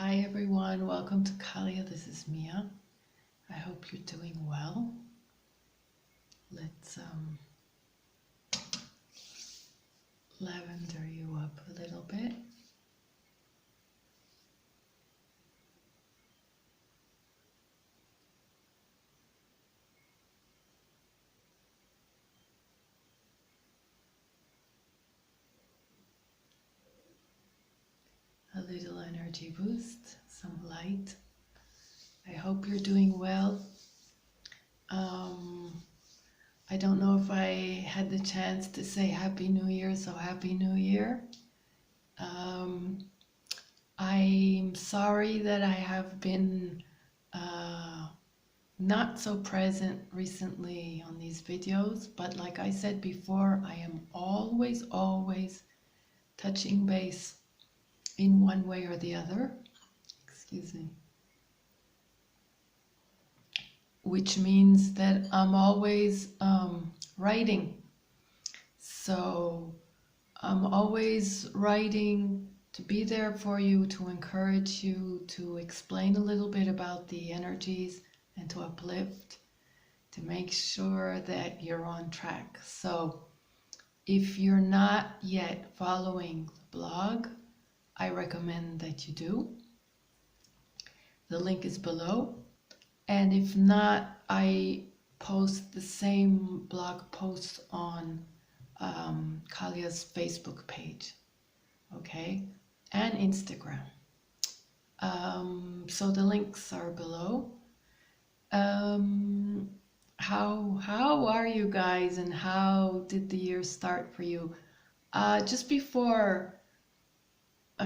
Hi everyone, welcome to Kahliya. This is Mia. I hope you're doing well. Let's lavender you up a little bit. A little energy boost, some light. I hope you're doing well. I don't know if I had the chance to say Happy New Year, so Happy New Year. I'm sorry that I have been not so present recently on these videos, but like I said before, I am always touching base in one way or the other. Excuse me. Which means that I'm always writing. So I'm always writing to be there for you, to encourage you, to explain a little bit about the energies and to uplift, to make sure that you're on track. So if you're not yet following the blog, I recommend that you do. The link is below. And if not, I post the same blog post on Kahliya's Facebook page, okay, and Instagram. So the links are below. How are you guys, and how did the year start for you? Just before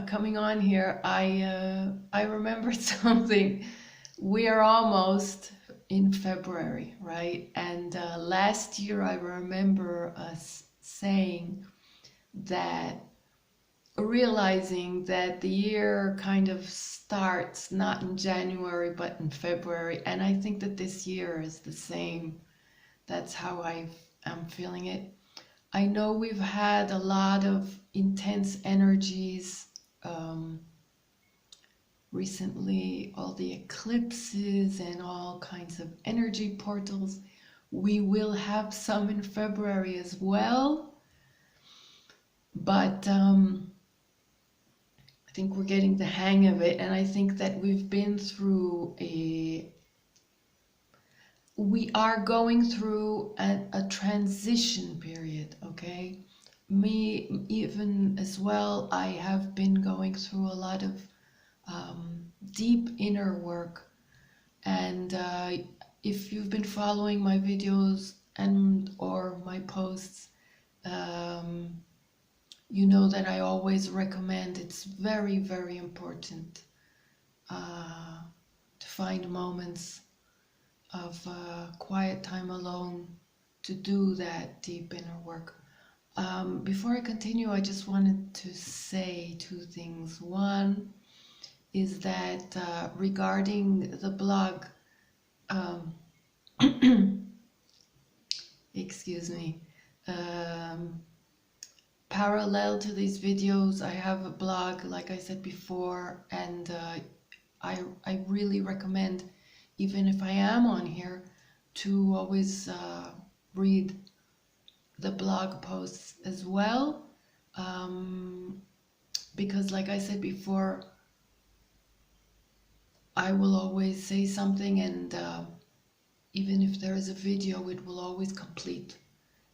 coming on here, I remembered something. We are almost in February, right? And last year I remember us saying that, realizing that the year kind of starts not in January but in February, and I think that this year is the same. That's how I'm feeling it. I know we've had a lot of intense energies recently, all the eclipses and all kinds of energy portals. We will have some in February as well, but I think we're getting the hang of it, and I think that we are going through a transition period, okay? Me even as well, I have been going through a lot of deep inner work, and if you've been following my videos and or my posts, you know that I always recommend, it's very important to find moments of quiet time alone to do that deep inner work. Before I continue, I just wanted to say two things. One is that regarding the blog, excuse me, parallel to these videos, I have a blog, like I said before, and I really recommend, even if I am on here, to always read the blog posts as well, because like I said before, I will always say something, and even if there is a video, it will always complete,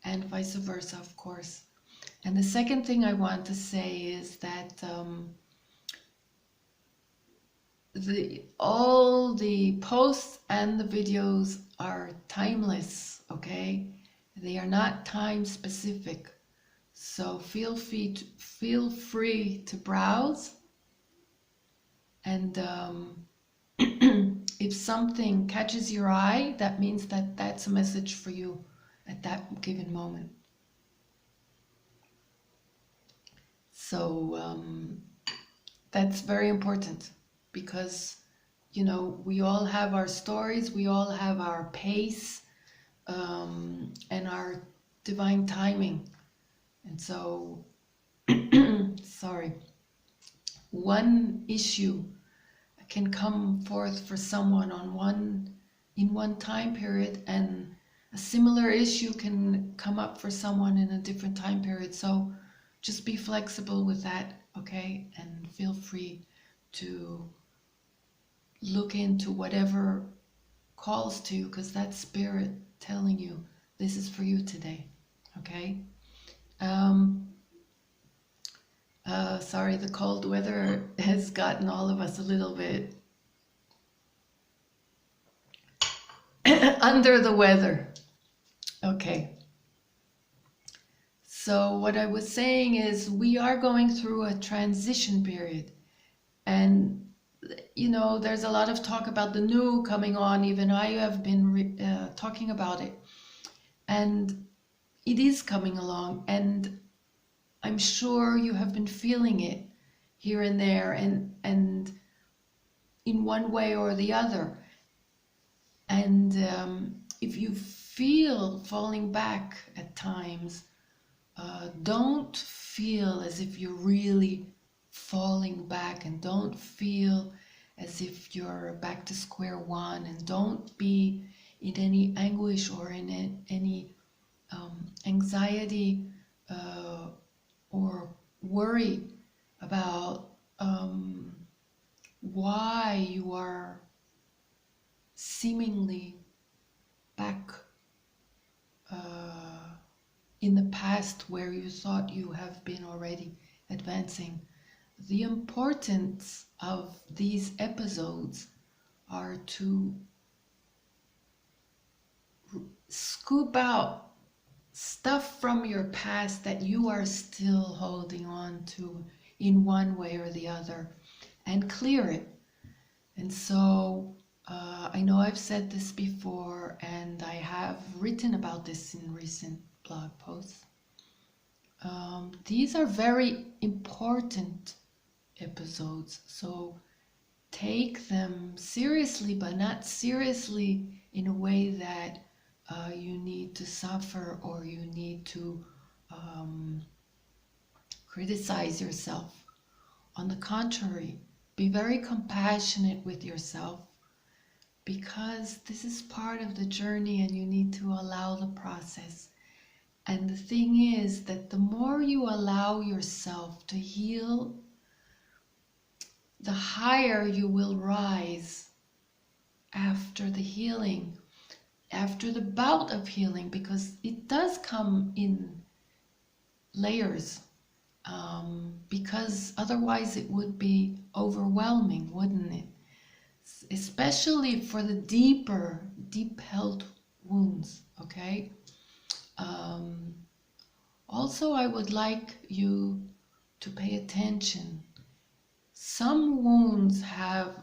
and vice versa, of course. And the second thing I want to say is that all the posts and the videos are timeless, okay? They are not time specific. So feel free to browse, and if something catches your eye, that means that that's a message for you at that given moment. So that's very important, because you know, we all have our stories, we all have our pace, and our divine timing. And so sorry, one issue can come forth for someone in one time period, and a similar issue can come up for someone in a different time period. So just be flexible with that, okay? And feel free to look into whatever calls to you, because that's spirit telling you this is for you today, okay? Sorry, the cold weather has gotten all of us a little bit under the weather. Okay. So what I was saying is we are going through a transition period. And, you know, there's a lot of talk about the new coming on. Even I have been talking about it. And it is coming along. And I'm sure you have been feeling it here and there and in one way or the other. And if you feel falling back at times, don't feel as if you're really falling back, and don't feel as if you're back to square one, and don't be in any anguish or in any anxiety or worry about why you are seemingly back in the past where you thought you have been already advancing. The importance of these episodes are to scoop out stuff from your past that you are still holding on to in one way or the other, and clear it. And so I know I've said this before, and I have written about this in recent blog posts. These are very important episodes, so take them seriously, but not seriously in a way that you need to suffer or you need to criticize yourself. On the contrary, be very compassionate with yourself, because this is part of the journey and you need to allow the process. And the thing is that the more you allow yourself to heal, the higher you will rise after the healing, after the bout of healing, because it does come in layers, because otherwise it would be overwhelming, wouldn't it? Especially for the deep held wounds, okay? Also, I would like you to pay attention. Some wounds have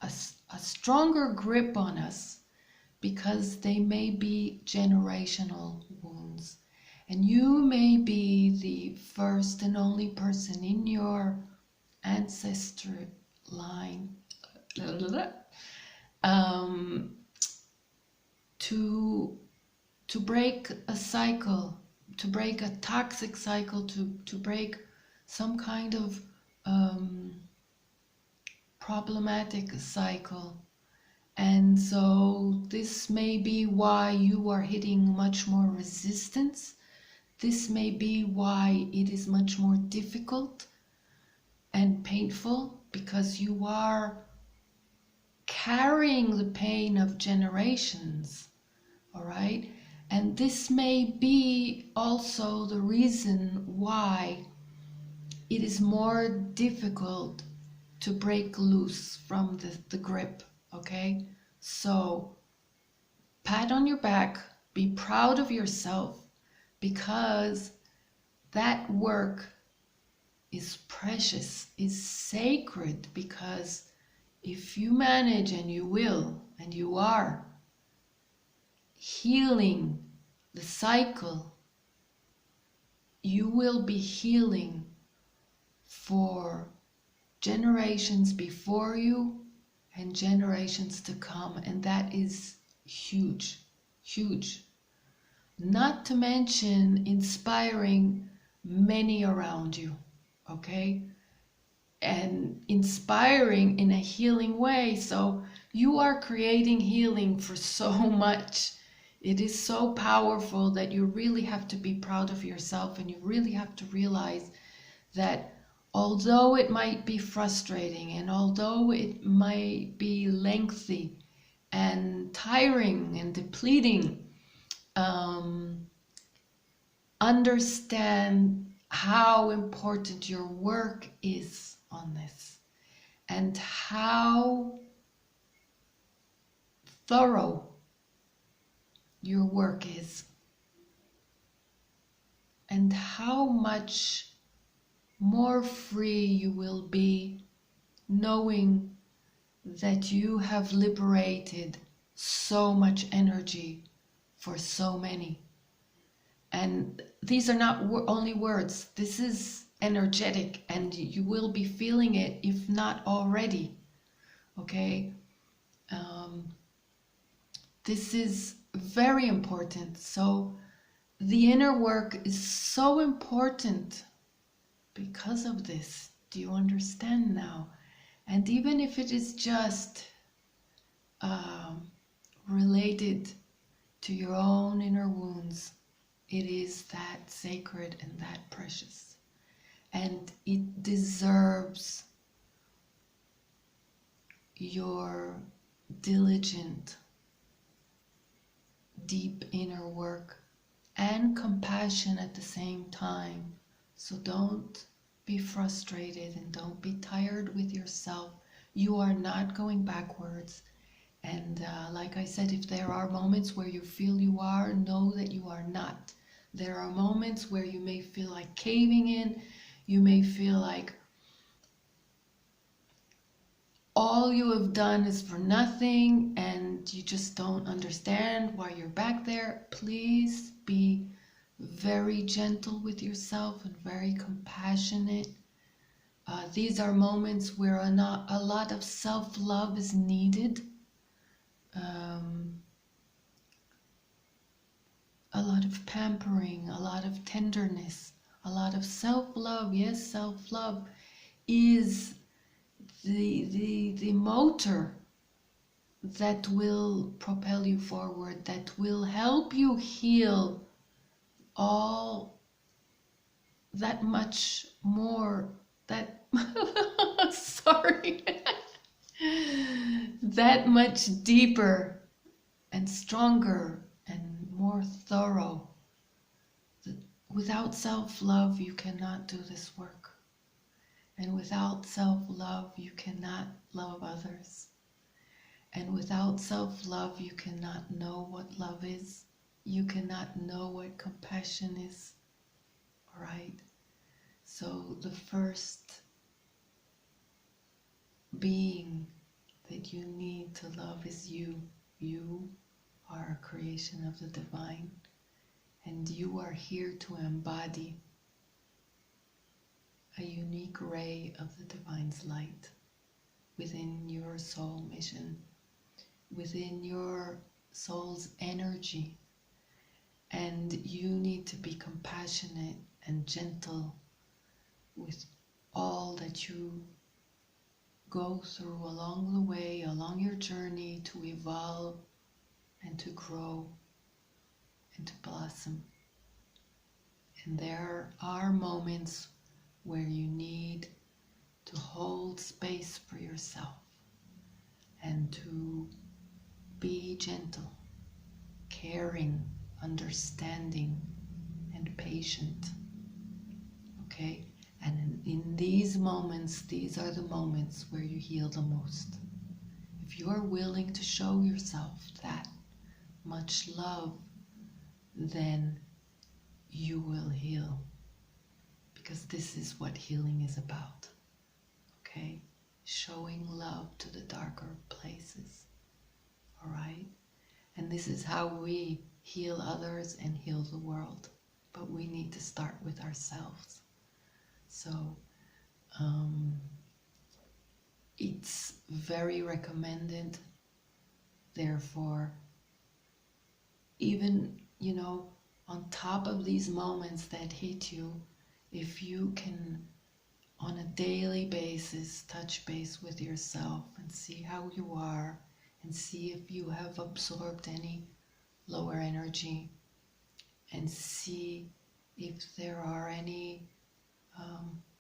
a stronger grip on us because they may be generational wounds. And you may be the first and only person in your ancestry line to break a cycle, to break a toxic cycle, to break some kind of problematic cycle. And so this may be why you are hitting much more resistance. This may be why it is much more difficult and painful, because you are carrying the pain of generations, all right? And this may be also the reason why it is more difficult to break loose from the grip, okay? So pat on your back, be proud of yourself, because that work is precious, is sacred, because if you manage, and you will, and you are healing the cycle, you will be healing for generations before you and generations to come. And that is huge, huge. Not to mention inspiring many around you, okay? and inspiring in a healing way. So you are creating healing for so much. It is so powerful that you really have to be proud of yourself, and you really have to realize that although it might be frustrating and although it might be lengthy and tiring and depleting, understand how important your work is on this, and how thorough your work is, and how much more free you will be knowing that you have liberated so much energy for so many. And these are not only words, this is energetic, and you will be feeling it if not already. Okay? This is very important. So the inner work is so important because of this. Do you understand now? And even if it is just related to your own inner wounds, it is that sacred and that precious. And it deserves your diligent, deep inner work and compassion at the same time. So don't be frustrated and don't be tired with yourself. You are not going backwards. And like I said, if there are moments where you feel you are, know that you are not. There are moments where you may feel like caving in. You may feel like all you have done is for nothing and you just don't understand why you're back there. Please be very gentle with yourself and very compassionate. These are moments where a lot of self-love is needed. A lot of pampering, a lot of tenderness, a lot of self-love. Yes, self-love is the motor that will propel you forward, that will help you heal all that much more, that sorry that much deeper and stronger and more thorough. Without self-love you cannot do this work, and without self-love you cannot love others, and without self-love you cannot know what love is, you cannot know what compassion is. All right? So the first being that you need to love is you. You are a creation of the divine, and you are here to embody a unique ray of the divine's light within your soul mission, within your soul's energy. And you need to be compassionate and gentle with all that you go through along the way, along your journey to evolve and to grow and to blossom. And there are moments where you need to hold space for yourself and to be gentle, caring, understanding, and patient. Okay? And in these moments, these are the moments where you heal the most. If you are willing to show yourself that much love, then you will heal. Because this is what healing is about. Okay? Showing love to the darker places. All right? And this is how we heal others and heal the world. But we need to start with ourselves. So, it's very recommended. Therefore, even, on top of these moments that hit you, if you can on a daily basis, touch base with yourself and see how you are, and see if you have absorbed any lower energy, and see if there are any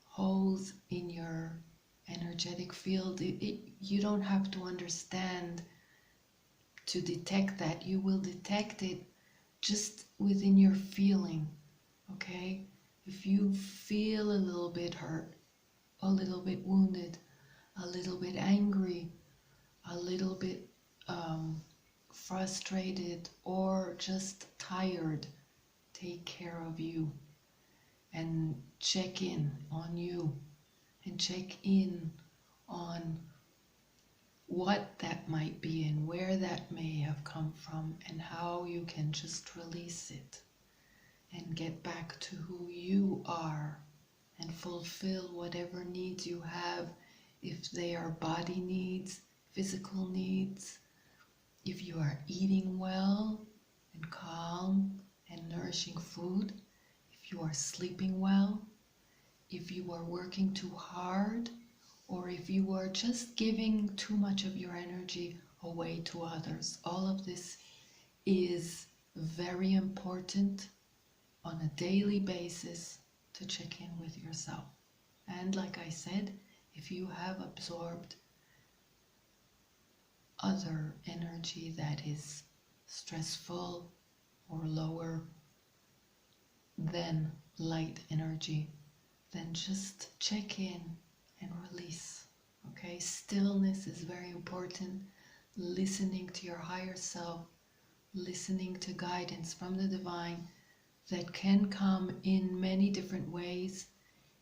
holes in your energetic field. You don't have to understand to detect that. You will detect it just within your feeling, okay? If you feel a little bit hurt, a little bit wounded, a little bit angry, a little bit frustrated, or just tired, take care of you and check in on you, and check in on what that might be and where that may have come from, and how you can just release it and get back to who you are and fulfill whatever needs you have, if they are body needs, physical needs, if you are eating well and calm and nourishing food, if you are sleeping well, if you are working too hard, or if you are just giving too much of your energy away to others. All of this is very important on a daily basis to check in with yourself. And like I said, if you have absorbed other energy that is stressful or lower than light energy, then just check in and release. Okay, stillness is very important. Listening to your higher self, listening to guidance from the divine that can come in many different ways.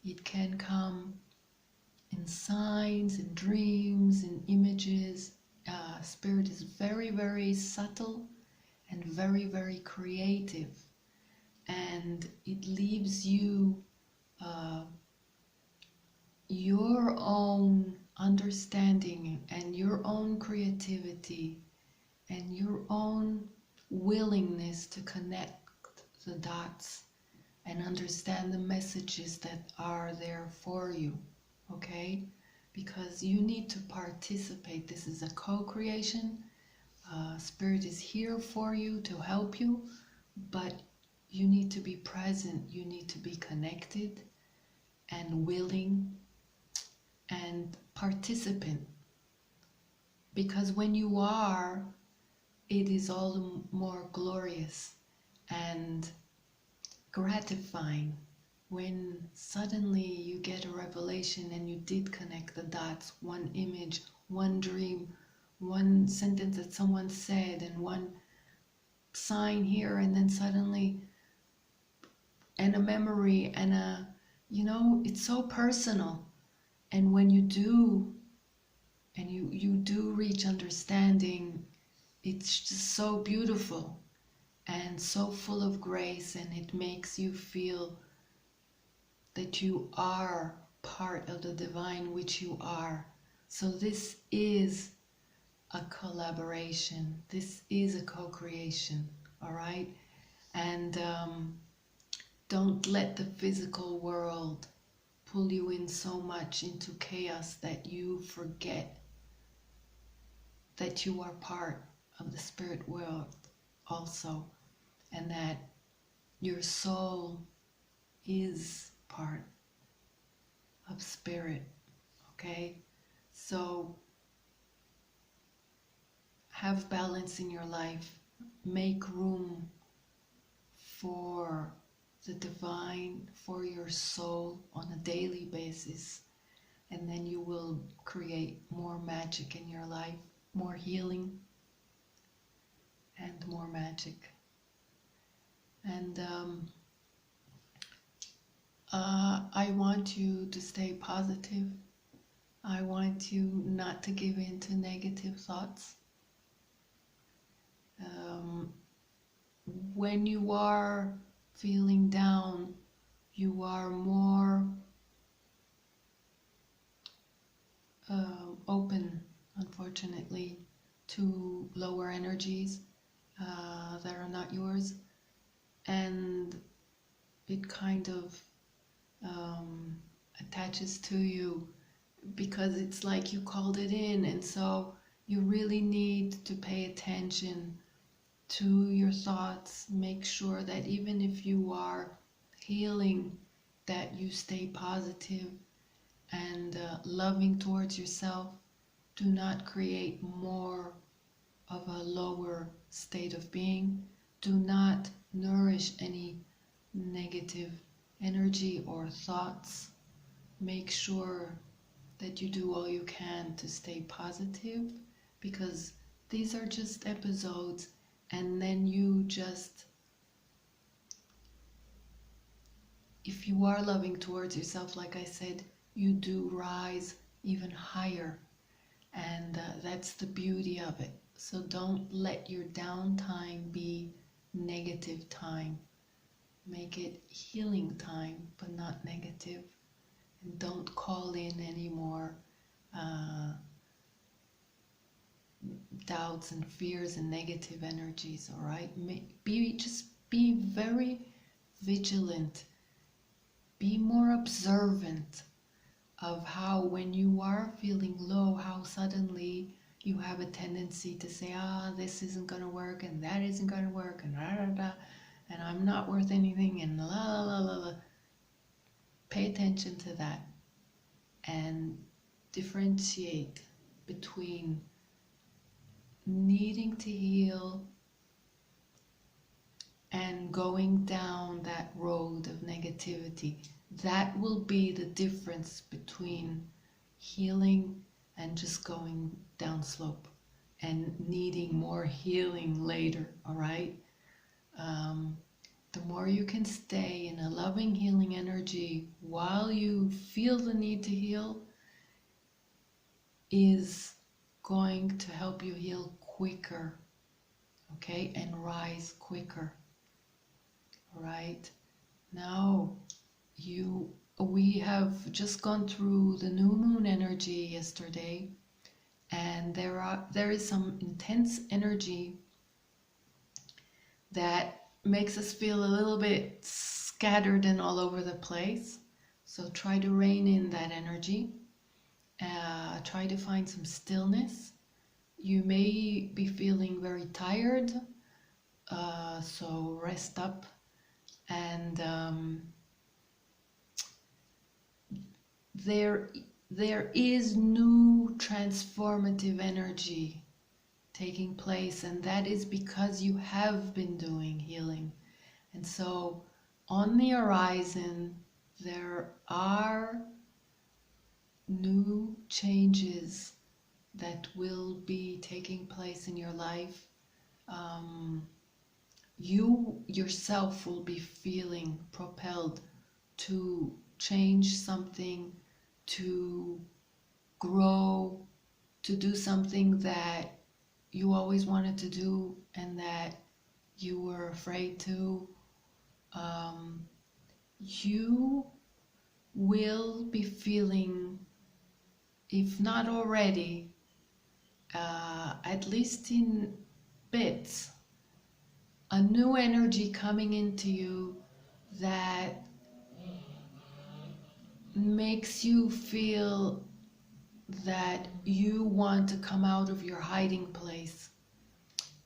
It can come in signs, in dreams, in images. Spirit is very, very subtle and very, very creative, and it leaves you your own understanding and your own creativity and your own willingness to connect the dots and understand the messages that are there for you, okay? Because you need to participate. This is a co-creation. Spirit is here for you to help you, but you need to be present. You need to be connected and willing and participant. Because when you are, it is all the more glorious and gratifying when suddenly you get a revelation and you did connect the dots, one image, one dream, one sentence that someone said, and one sign here, and then suddenly, and a memory, and it's so personal. And when you do, and you do reach understanding, it's just so beautiful and so full of grace, and it makes you feel that you are part of the divine, which you are. So this is a collaboration. This is a co-creation, all right? And don't let the physical world pull you in so much into chaos that you forget that you are part of the spirit world also, and that your soul is part of spirit, okay? So have balance in your life. Make room for the divine, for your soul on a daily basis, and then you will create more magic in your life, more healing and more magic. And I want you to stay positive. I want you not to give in to negative thoughts. When you are feeling down, you are more open, unfortunately, to lower energies that are not yours, and it kind of attaches to you, because it's like you called it in. And so you really need to pay attention to your thoughts. Make sure that even if you are healing, that you stay positive and loving towards yourself. Do not create more of a lower state of being. Do not nourish any negative energy or thoughts. Make sure that you do all you can to stay positive, because these are just episodes, and then you just, if you are loving towards yourself, like I said, you do rise even higher. And that's the beauty of it. So don't let your downtime be negative time. Make it healing time, but not negative. And don't call in any more doubts and fears and negative energies, all right? Just be very vigilant. Be more observant of how, when you are feeling low, how suddenly you have a tendency to say, this isn't going to work, and that isn't going to work, and and I'm not worth anything, and la la la la la. Pay attention to that and differentiate between needing to heal and going down that road of negativity. That will be the difference between healing and just going down slope and needing more healing later, all right? The more you can stay in a loving, healing energy while you feel the need to heal is going to help you heal quicker, okay? And rise quicker, all right? Now, we have just gone through the new moon energy yesterday, and there is some intense energy that makes us feel a little bit scattered and all over the place. So try to rein in that energy. Try to find some stillness. You may be feeling very tired, so rest up. And there is new transformative energy taking place, and that is because you have been doing healing. And so on the horizon there are new changes that will be taking place in your life. You yourself will be feeling propelled to change something, to grow, to do something that you always wanted to do and that you were afraid to. You will be feeling, if not already, at least in bits, a new energy coming into you that makes you feel that you want to come out of your hiding place.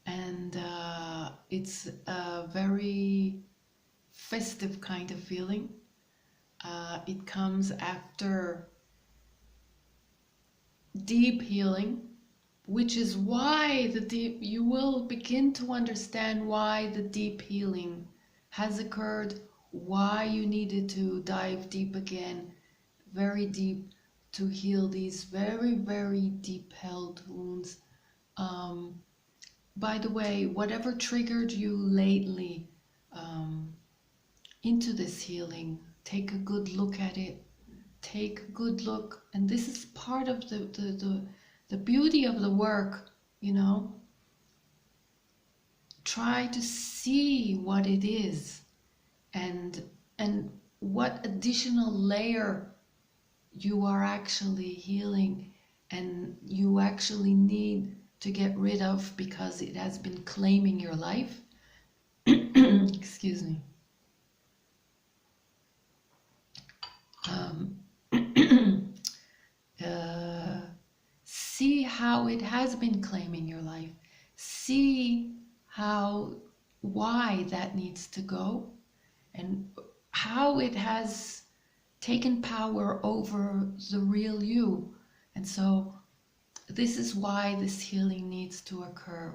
And it's a very festive kind of feeling. It comes after deep healing, which is why you will begin to understand why the deep healing has occurred, why you needed to dive deep again, very deep, to heal these very, very deep held wounds. By the way, whatever triggered you lately into this healing, take a good look at it. Take a good look, and this is part of the beauty of the work, you know. Try to see what it is and what additional layer you are actually healing and you actually need to get rid of because it has been claiming your life. Excuse me. See how it has been claiming your life. See why that needs to go, and how it has taken power over the real you. And so this is why this healing needs to occur,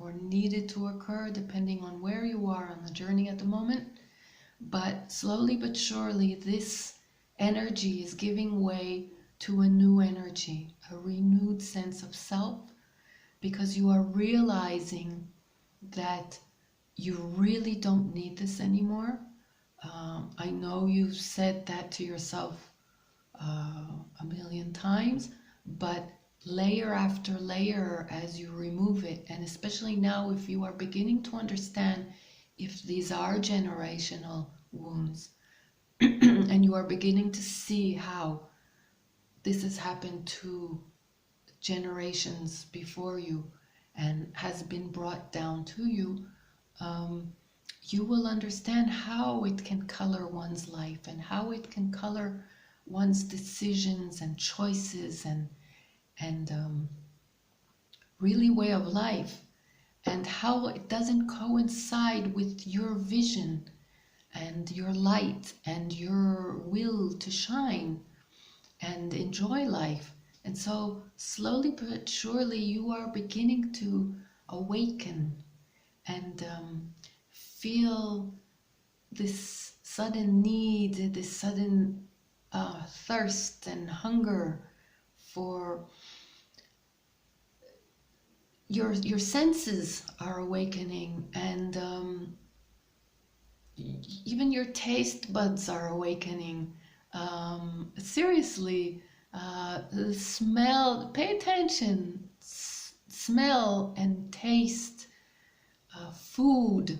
or needed to occur, depending on where you are on the journey at the moment. But slowly but surely, this energy is giving way to a new energy, a renewed sense of self, because you are realizing that you really don't need this anymore. I know you've said that to yourself a million times, but layer after layer, as you remove it, and especially now if you are beginning to understand if these are generational wounds, and you are beginning to see how this has happened to generations before you and has been brought down to you, you will understand how it can color one's life and how it can color one's decisions and choices and really way of life, and how it doesn't coincide with your vision and your light and your will to shine and enjoy life. And so slowly but surely you are beginning to awaken and feel this sudden need, this sudden thirst and hunger for your senses are awakening, and even your taste buds are awakening. Seriously, the smell, pay attention, smell and taste food.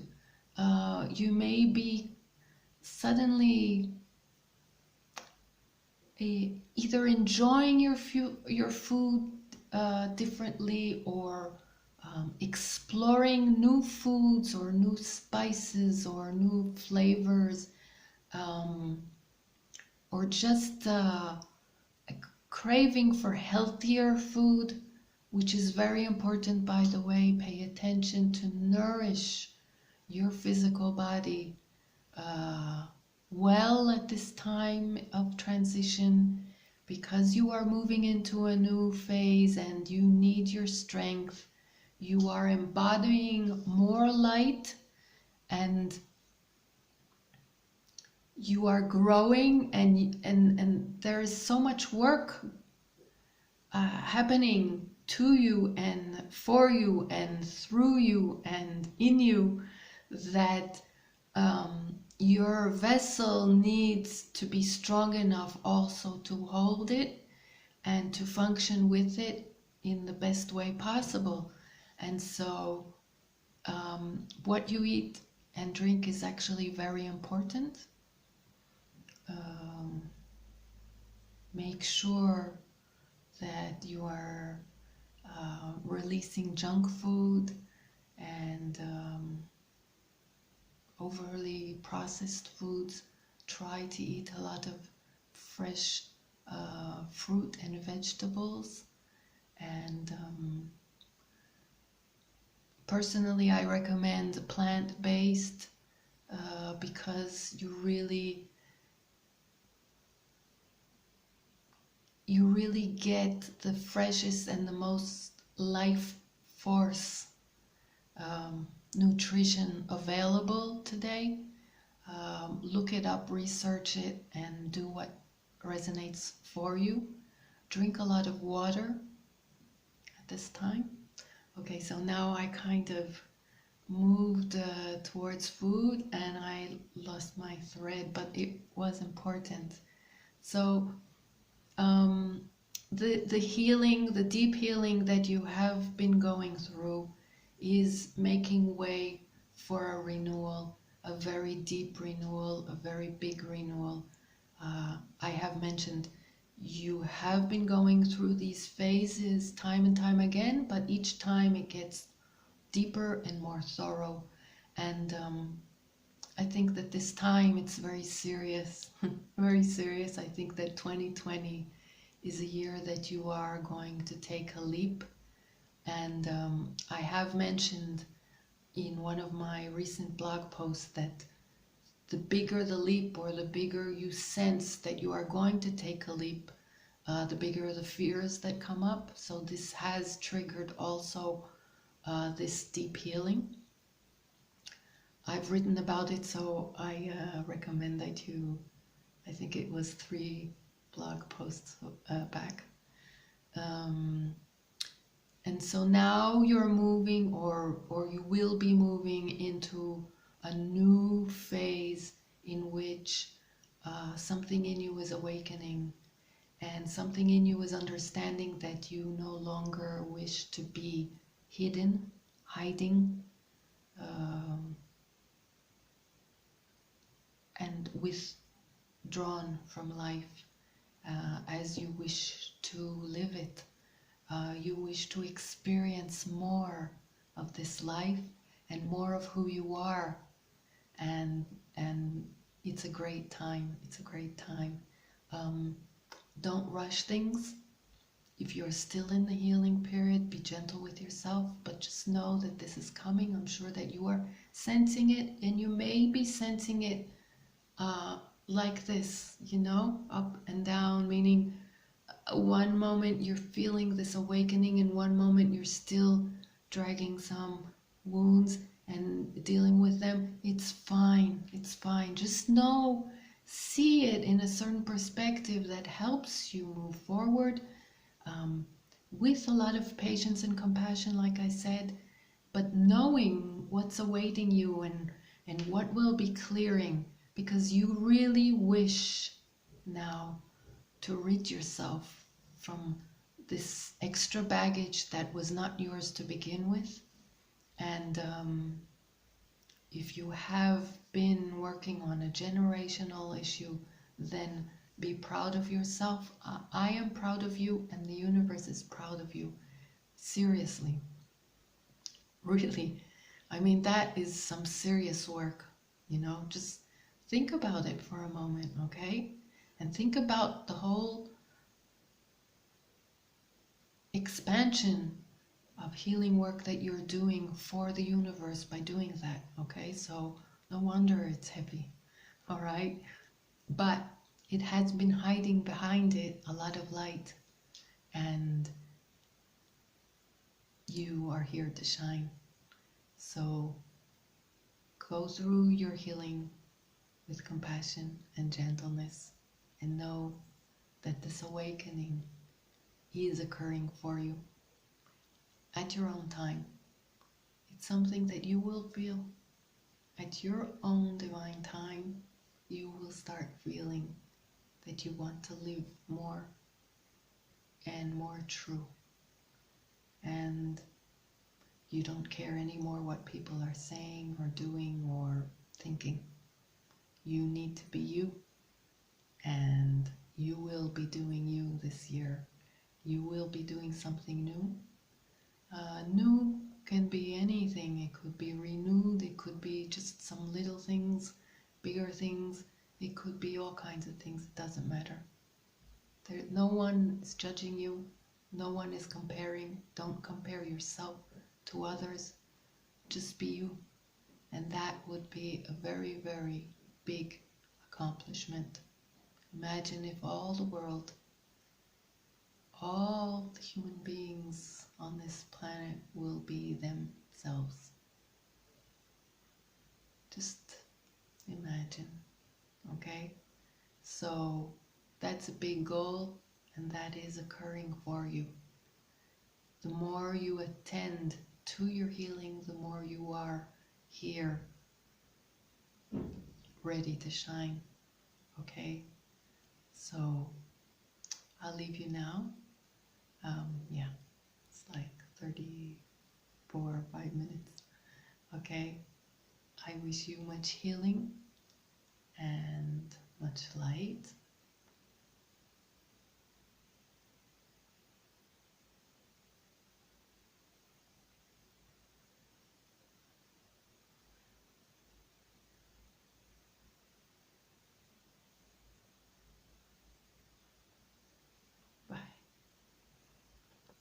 You may be suddenly either enjoying your food differently, or exploring new foods or new spices or new flavors, or just a craving for healthier food, which is very important, by the way. Pay attention to nourish your physical body well at this time of transition, because you are moving into a new phase and you need your strength. You are embodying more light, and you are growing, and there is so much work happening to you and for you and through you and in you, that your vessel needs to be strong enough also to hold it and to function with it in the best way possible. And so what you eat and drink is actually very important. Make sure that you are releasing junk food and overly processed foods. Try to eat a lot of fresh fruit and vegetables. And personally, I recommend plant-based because you really get the freshest and the most life force nutrition available today. Look it up, research it, and do what resonates for you. Drink a lot of water at this time. Okay, so now I kind of moved towards food and I lost my thread, but it was important. So the healing, the deep healing that you have been going through is making way for a renewal, a very deep renewal, a very big renewal. I have mentioned you have been going through these phases time and time again, but each time it gets deeper and more thorough. And I think that this time it's very serious, very serious. I think that 2020 is a year that you are going to take a leap. And I have mentioned in one of my recent blog posts that the bigger the leap, or the bigger you sense that you are going to take a leap, the bigger the fears that come up. So this has triggered also this deep healing. I've written about it, so I recommend that you, I think it was 3 blog posts back. And so now you're moving, or you will be moving into a new phase in which something in you is awakening, and something in you is understanding that you no longer wish to be hidden, hiding, and withdrawn from life as you wish to live it. You wish to experience more of this life and more of who you are, and it's a great time. It's a great time. Don't rush things. If you're still in the healing period, be gentle with yourself, but just know that this is coming. I'm sure that you are sensing it, and you may be sensing it like this, you know, up and down, meaning one moment you're feeling this awakening, and one moment you're still dragging some wounds and dealing with them. It's fine. It's fine. Just know, see it in a certain perspective that helps you move forward with a lot of patience and compassion, like I said, but knowing what's awaiting you and what will be clearing, because you really wish now to rid yourself from this extra baggage that was not yours to begin with. And if you have been working on a generational issue, then be proud of yourself. I am proud of you, and the universe is proud of you. Seriously. Really. I mean, that is some serious work, you know. Just think about it for a moment, okay? And think about the whole expansion of healing work that you're doing for the universe by doing that, okay? So no wonder it's heavy, all right? But it has been hiding behind it a lot of light, and you are here to shine. So go through your healing with compassion and gentleness, and know that this awakening is occurring for you at your own time. It's something that you will feel at your own divine time. You will start feeling that you want to live more and more true, and you don't care anymore what people are saying or doing or thinking. You need to be you, and you will be doing you this year. You will be doing something new. New can be anything. It could be renewed, it could be just some little things, bigger things, it could be all kinds of things. It doesn't matter. No one is judging you, no one is comparing. Don't compare yourself to others. Just be you, and that would be a very, very big accomplishment. Imagine if all the world, all the human beings on this planet will be themselves. Just imagine, okay? So that's a big goal, and that is occurring for you. The more you attend to your healing, the more you are here, ready to shine, okay? So I'll leave you now. Yeah, it's like 34 or 5 minutes. Okay, I wish you much healing and much light